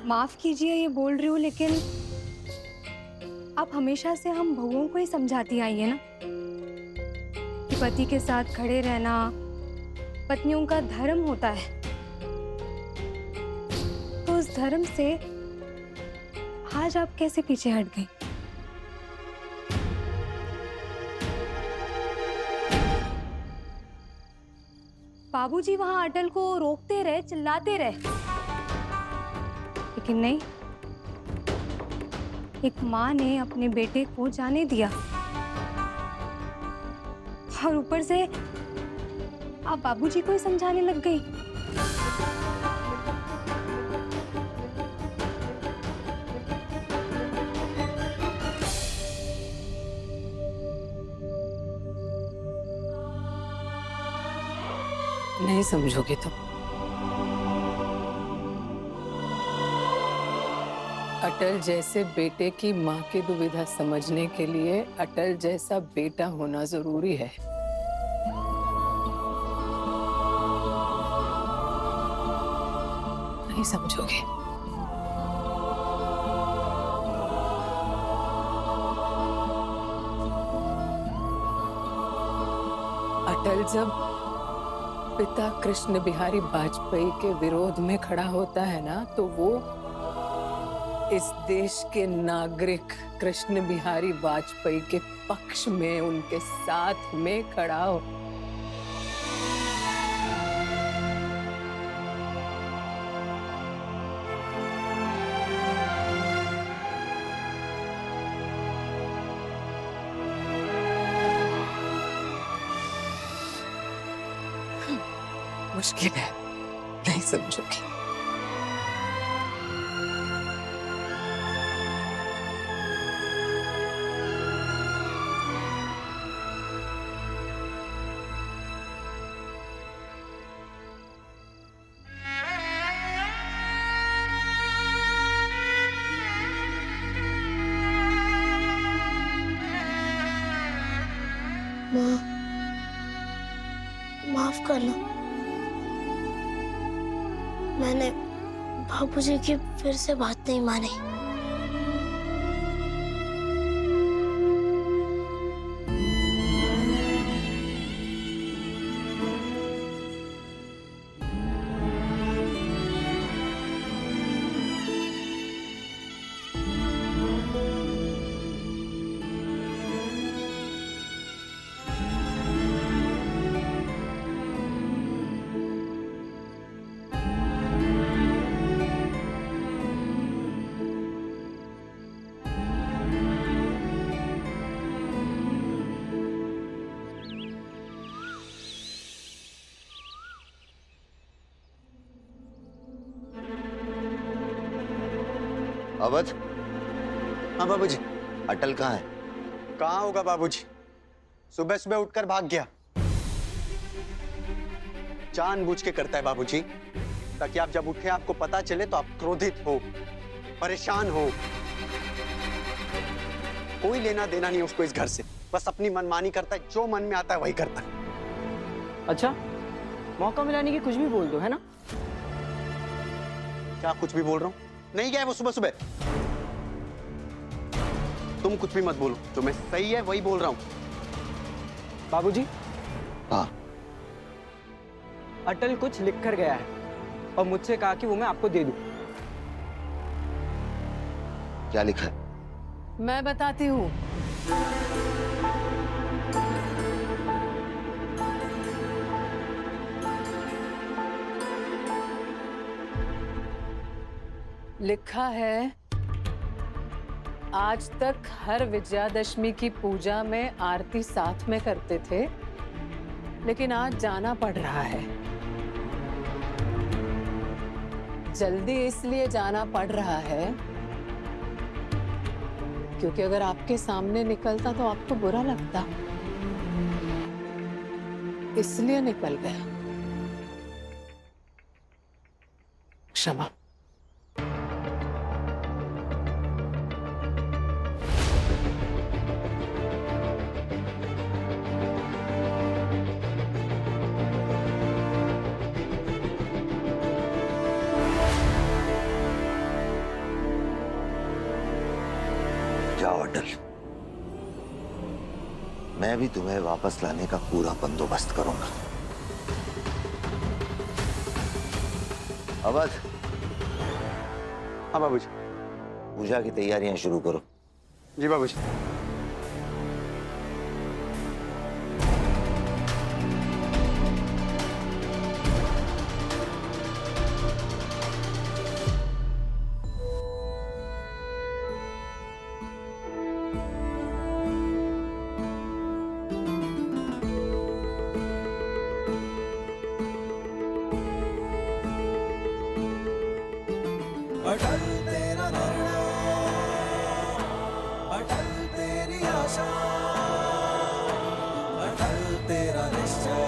माफ कीजिए ये बोल रही हूँ, लेकिन आप हमेशा से हम बहुओं को ही समझाती आई है ना कि पति के साथ खड़े रहना पत्नियों का धर्म होता है। तो उस धर्म से आज आप कैसे पीछे हट गई? बाबूजी वहां अटल को रोकते रहे, चिल्लाते रहे, लेकिन नहीं, एक माँ ने अपने बेटे को जाने दिया और ऊपर से आप बाबूजी को ही समझाने लग गई। नहीं समझोगे तुम। अटल जैसे बेटे की माँ की दुविधा समझने के लिए अटल जैसा बेटा होना जरूरी है। नहीं समझोगे। अटल जब पिता कृष्ण बिहारी वाजपेयी के विरोध में खड़ा होता है ना, तो वो इस देश के नागरिक कृष्ण बिहारी वाजपेयी के पक्ष में, उनके साथ में खड़ा हो। मुश्किल है, नहीं समझोगी। माँ, माफ करना, मैंने बाबूजी की फिर से बात नहीं मानी। अवध। हाँ बाबूजी। अटल कहाँ है? कहाँ होगा बाबूजी, सुबह सुबह उठकर भाग गया। जानबूझ के करता है बाबूजी, ताकि आप जब उठे आपको पता चले तो आप क्रोधित हो, परेशान हो। कोई लेना देना नहीं उसको इस घर से, बस अपनी मनमानी करता है, जो मन में आता है वही करता है। अच्छा, मौका मिलाने की कुछ भी बोल दो, है ना? क्या कुछ भी बोल रहा हूँ? नहीं गया है वो सुबह सुबह। तुम कुछ भी मत बोलो, जो मैं सही है वही बोल रहा हूँ। बाबूजी, हाँ। अटल कुछ लिख कर गया है और मुझसे कहा कि वो मैं आपको दे दूं। क्या लिखा है? मैं बताती हूँ। लिखा है, आज तक हर विजयादशमी की पूजा में आरती साथ में करते थे, लेकिन आज जाना पड़ रहा है। जल्दी इसलिए जाना पड़ रहा है क्योंकि अगर आपके सामने निकलता तो आपको बुरा लगता, इसलिए निकल गया। क्षमा। अटल। मैं भी तुम्हें वापस लाने का पूरा बंदोबस्त करूंगा। अवध, हाँ बाबूजी। पूजा की तैयारियां शुरू करो। जी बाबूजी। अटल तेरा निर्णय, अटल तेरी आशा, अटल तेरा निश्चय,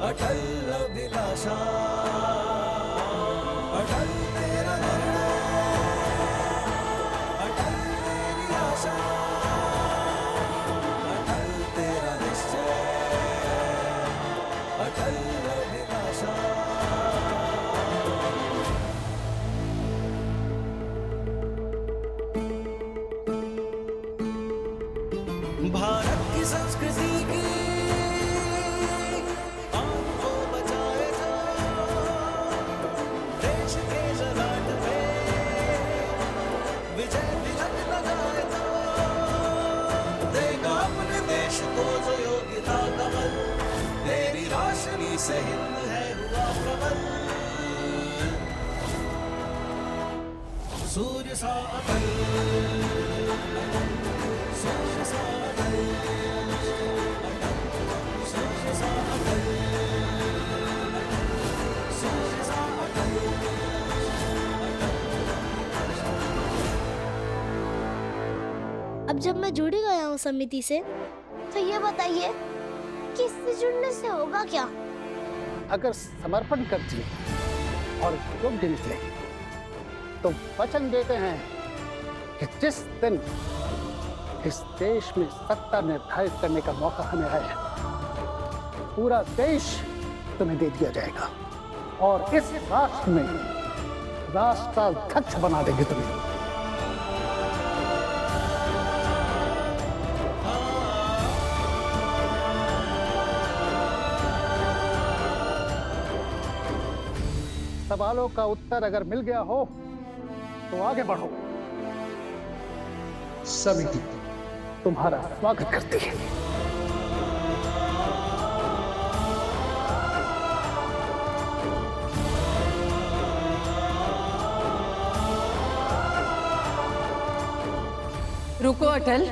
अटल अभिलाषा, अटल तेरा निर्णय, अटल तेरी आशा, अटल तेरा निश्चय, अटल अभिलाषा। भारत की संस्कृति की आन को बचाए जो, देश के ललाट पे विजय तिलक लगाए तो, देगा अपने देश को जो योग्यता कमल, तेरी रोशनी से हिंद है हुआ प्रबल। सूर्य सा अटल, सूर्य सा अटल, सूर्य सा अटल, सूर्य सा अटल। अब जब मैं जुड़ ही गया हूँ समिति से, तो ये बताइए कि इससे जुड़ने से होगा क्या? अगर समर्पण कर दिए और योग्य निकले तो वचन देते हैं कि जिस दिन इस देश में सत्ता निर्धारित करने का मौका हमें आए, पूरा देश तुम्हें दे दिया जाएगा और इस राष्ट्र में राष्ट्राध्यक्ष बना देंगे तुम्हें। सवालों का उत्तर अगर मिल गया हो तो आगे बढ़ो। समिति तुम्हारा स्वागत करती है। रुको अटल।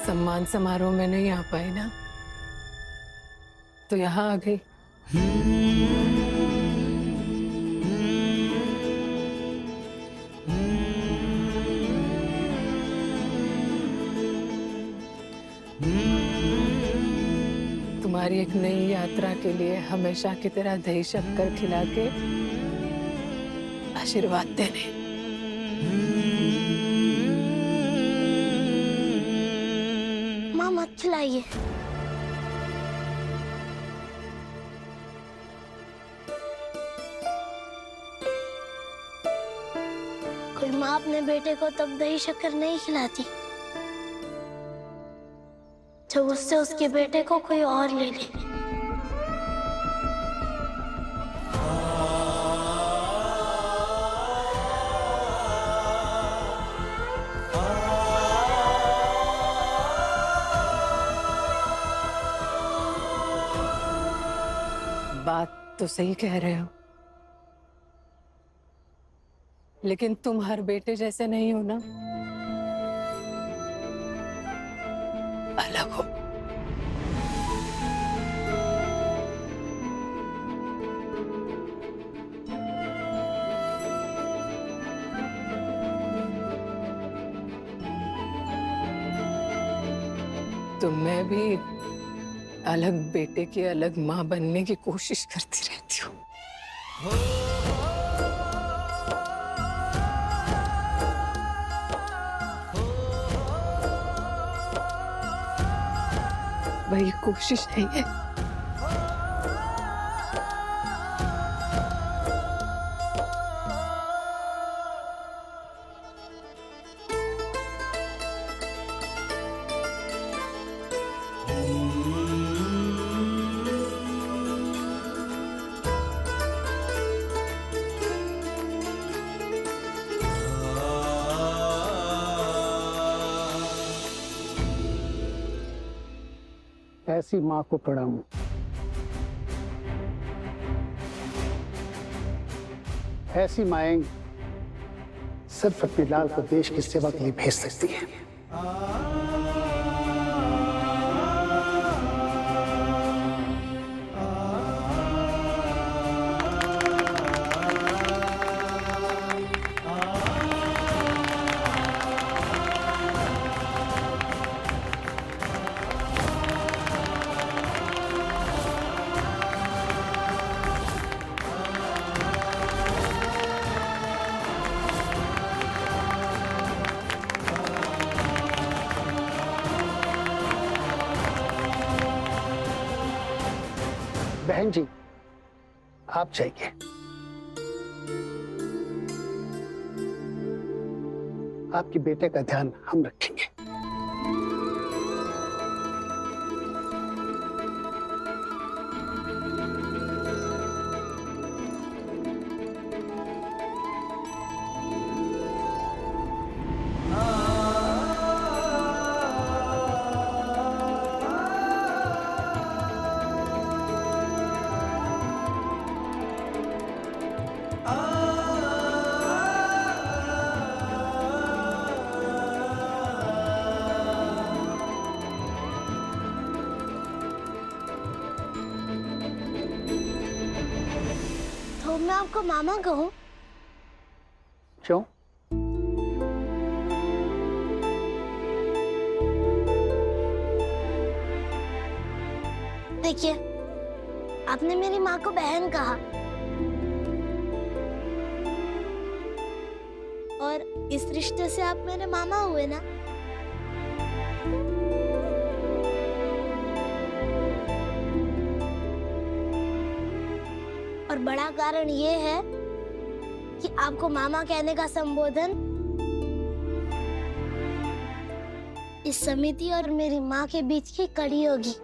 सम्मान समारोह में नहीं आ पाई ना, तो यहाँ आ गई। तुम्हारी एक नई यात्रा के लिए हमेशा की तरह दही शक्कर खिला के आशीर्वाद देने। माँ मत खिलाइए। कोई माँ अपने बेटे को तब दही शक्कर नहीं खिलाती जब उससे उसके बेटे को कोई और ले ले। बात तो सही कह रहे हो, लेकिन तुम हर बेटे जैसे नहीं हो ना। अलग हो। तो मैं भी अलग बेटे की अलग माँ बनने की कोशिश करती रहती हूँ। वही कोशिश नहीं है। ऐसी माँ को प्रणाम। ऐसी माएं सिर्फ अपने लाल को देश की सेवा के लिए भेज सकती हैं। बहन जी, आप जाइए। आपके बेटे का ध्यान हम रखेंगे। तो मैं आपको मामा कहूँ? क्यों? देखिए, आपने मेरी माँ को बहन कहा और इस रिश्ते से आप मेरे मामा हुए ना। और बड़ा कारण ये है कि आपको मामा कहने का संबोधन इस समिति और मेरी माँ के बीच की कड़ी होगी।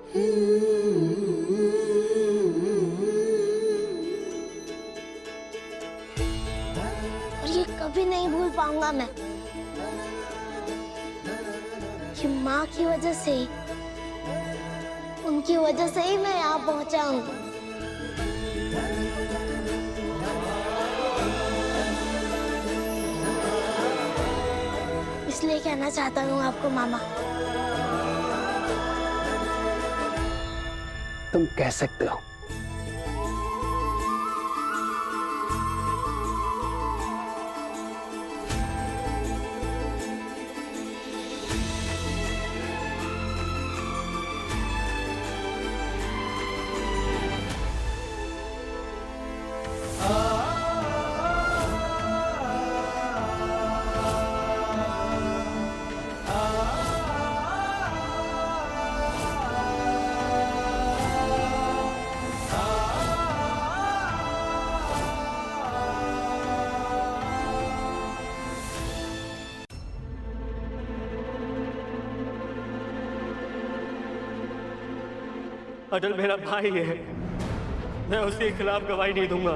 और ये कभी नहीं भूल पाऊंगा मैं कि माँ की वजह से ही, उनकी वजह से ही मैं यहाँ पहुंचा हूँ। इसलिए कहना चाहता हूँ आपको मामा। तुम कह सकते हो। अटल मेरा भाई है, मैं उसके खिलाफ गवाही नहीं दूंगा।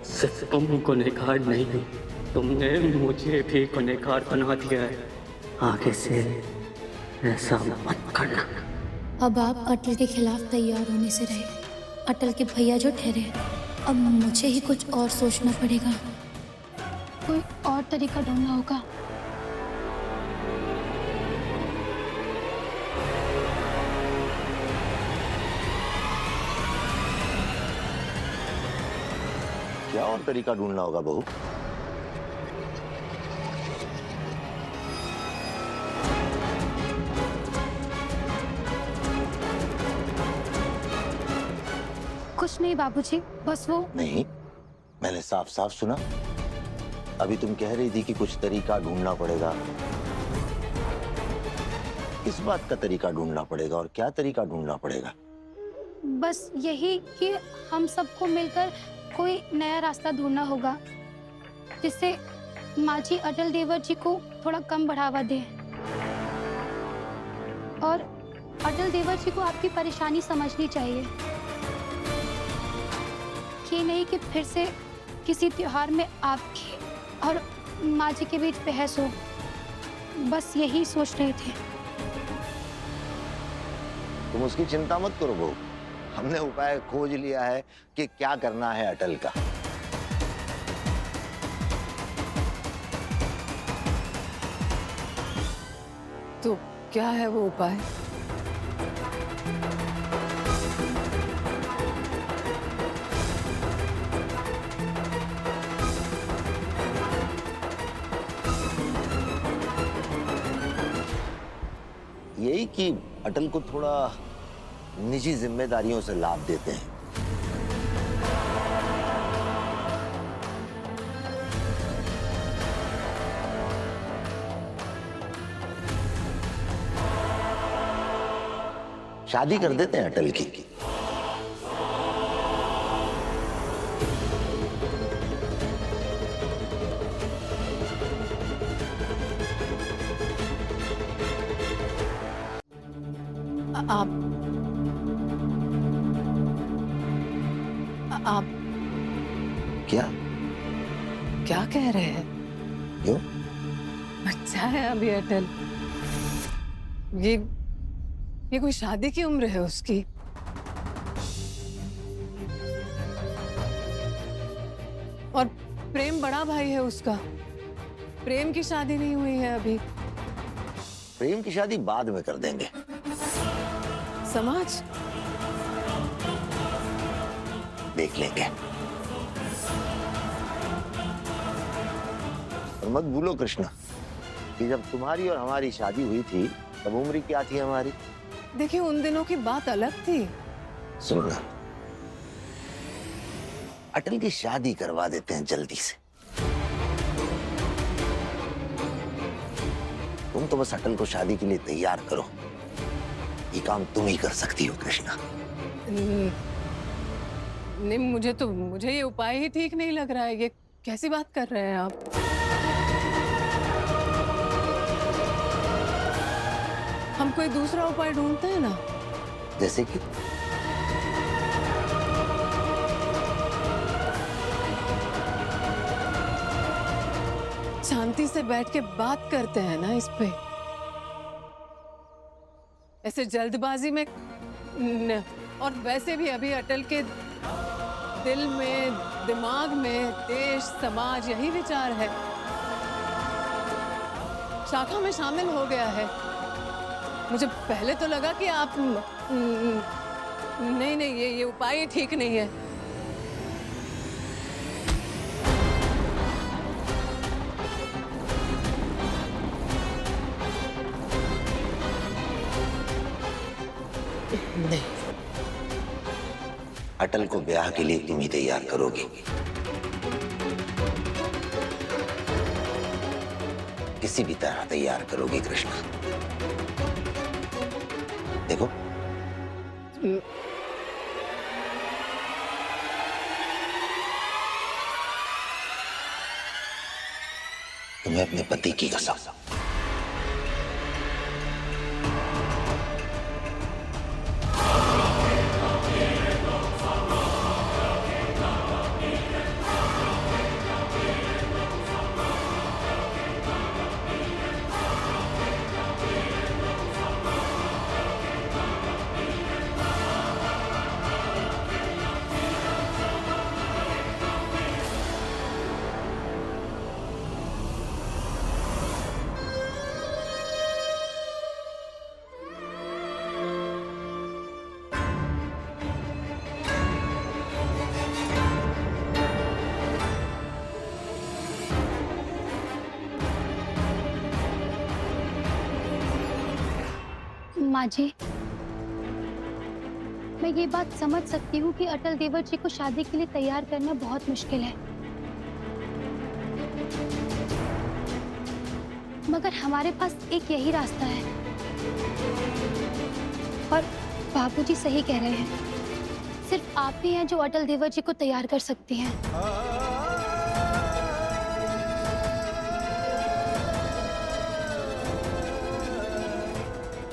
सिर्फ तुम गुनहगार नहीं, तुमने मुझे भी गुनहगार बना दिया है। आगे से ऐसा मत करना। अब आप अटल के खिलाफ तैयार होने से रहे। अटल के भैया जो ठहरे, अब मुझे ही कुछ और सोचना पड़ेगा। कोई और तरीका ढूंढना होगा। क्या और तरीका ढूंढना होगा बहू? कुछ नहीं बाबूजी, बस वो नहीं, मैंने साफ साफ सुना। अभी तुम कह रही थी कि कुछ तरीका ढूंढना पड़ेगा। किस बात का तरीका ढूंढना पड़ेगा और क्या तरीका ढूंढना पड़ेगा? बस यही कि हम सबको मिलकर कोई नया रास्ता ढूंढना होगा जिससे माँ जी अटल देवर जी को थोड़ा कम बढ़ावा दे और अटल देवर जी को आपकी परेशानी समझनी चाहिए। ये नहीं कि फिर से किसी त्योहार में आपकी और माँ जी के बीच बहस हो। बस यही सोच रहे थे। तुम उसकी चिंता मत करो बहू, हमने उपाय खोज लिया है कि क्या करना है अटल का। तो क्या है वो उपाय? यही कि अटल को थोड़ा निजी जिम्मेदारियों से लाभ देते हैं। शादी कर देते हैं अटल की। आप क्या क्या कह रहे हैं? क्यों? बच्चा है अभी अटल। ये कोई शादी की उम्र है उसकी। और प्रेम बड़ा भाई है उसका। प्रेम की शादी नहीं हुई है अभी। प्रेम की शादी बाद में कर देंगे। समाज देख लेंगे। और मत भूलो कृष्णा कि जब तुम्हारी और हमारी शादी हुई थी तब उम्र क्या थी हमारी? देखिए, उन दिनों की बात अलग थी। सुनना, अटल की शादी करवा देते हैं जल्दी से। तुम तो बस अटल को शादी के लिए तैयार करो। ये काम तुम ही कर सकती हो कृष्णा। नहीं, मुझे ये उपाय ही ठीक नहीं लग रहा है। ये कैसी बात कर रहे हैं आप? हम कोई दूसरा उपाय ढूंढते हैं ना। जैसे कि शांति से बैठ के बात करते हैं ना इस पे। ऐसे जल्दबाजी में और वैसे भी अभी अटल के दिल में, दिमाग में देश, समाज यही विचार है। शाखा में शामिल हो गया है। मुझे पहले तो लगा कि आप नहीं, ये उपाय ठीक नहीं है। नहीं, अटल को ब्याह के लिए तुम ही तैयार करोगी। किसी भी तरह तैयार करोगी कृष्णा। देखो, तुम्हें अपने पति की कसम। माँ जी, मैं ये बात समझ सकती हूँ कि अटल देवर जी को शादी के लिए तैयार करना बहुत मुश्किल है, मगर हमारे पास एक यही रास्ता है। और बाबूजी सही कह रहे हैं, सिर्फ आप ही हैं जो अटल देवर जी को तैयार कर सकती हैं।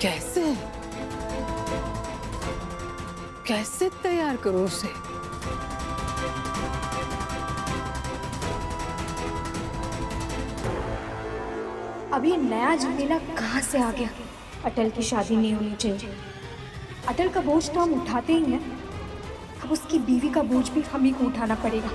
कैसे कैसे तैयार करूं उसे? अब ये नया झमेला कहाँ से आ गया? अटल की शादी नहीं होनी चाहिए। अटल का बोझ तो हम उठाते ही हैं, अब उसकी बीवी का बोझ भी हम ही को उठाना पड़ेगा।